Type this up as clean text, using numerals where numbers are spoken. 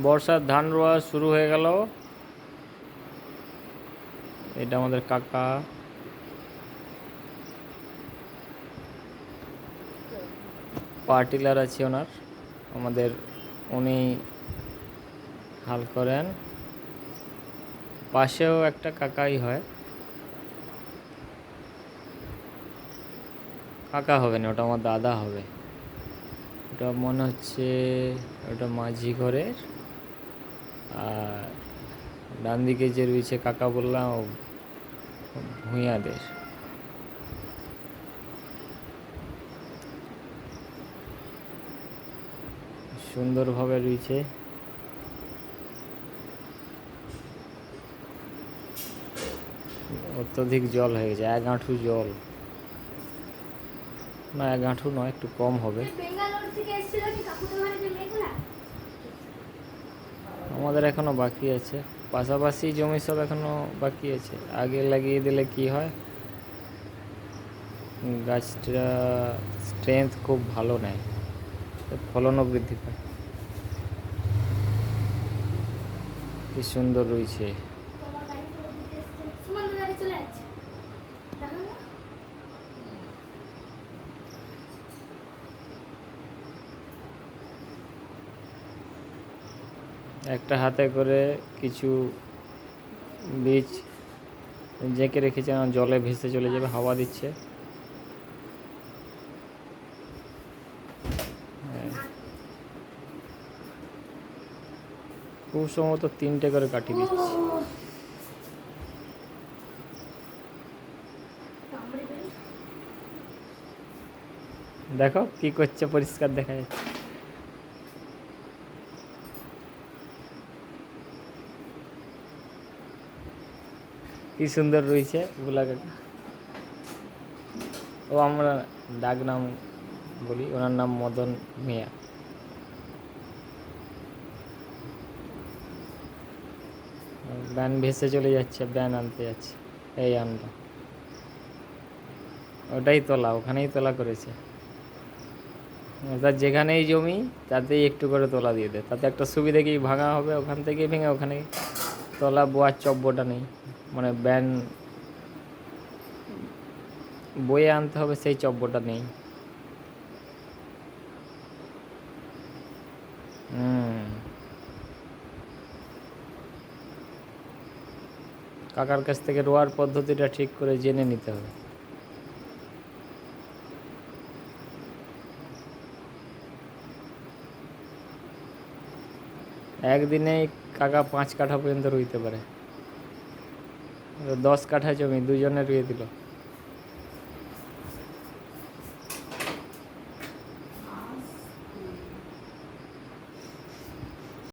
বর্ষার ধান রোয়া শুরু হয়ে গেল। এটা আমাদের কাকা, পার্টিলার আছে ওনার, আমাদের উনি হাল করেন। পাশেও একটা কাকাই হয়, কাকা হবে না, ওটা আমার দাদা হবে। ওটা মনে হচ্ছে ওটা মাঝি ঘরের। আর ডান দিকে যে রয়েছে কাকা বললাম ভূঁইয়াদের। সুন্দরভাবে রয়েছে। অত্যধিক জল হয়ে গেছে, 1 হাঁটু জল, না 1 হাঁটু নয়, একটু কম হবে। আমাদের এখনো বাকি আছে, পাশাপাশি জমি সব এখনো বাকি আছে। আগে লাগিয়ে দিলে কি হয়, গাছটা স্ট্রেংথ খুব ভালো নেয়, ফলনও বৃদ্ধি পায়। কি সুন্দর রয়েছে। একটা হাতে করে কিছু বীজ জেঁকে রেখেছে, জলে ভেসে চলে যাবে, হাওয়া দিচ্ছে। খুব সম্ভবত 3টে করে কাটি দিচ্ছি। দেখো কি করছে, পরিষ্কার দেখা যাচ্ছে। কি সুন্দর রয়েছে ভোলা কাকা। ও আমরা ডাক নাম বলি, ওনার নাম মদন মিয়া। ব্যান ভেসে চলে যাচ্ছে, ব্যান আনতে যাচ্ছে, এই আনলো। ওটাই তোলা, ওখানেই তোলা করেছে। তার যেখানেই জমি তাতেই একটু করে তোলা দিয়ে দেয়, তাতে একটা সুবিধা কি, ভাঙা হবে ওখান থেকে ভেঙে ওখানে তলা বোয়ার চব্বটা নেই, মানে ব্যান বয়ে আনতে হবে সেই চব্বটা নেই। কাকার কাছ থেকে রোয়ার পদ্ধতিটা ঠিক করে জেনে নিতে হবে। একদিনে কাকা 5 কাঠা পর্যন্ত রুইতে পারে। 10 কাঠা জমি 2 জনে রুয়ে দিল।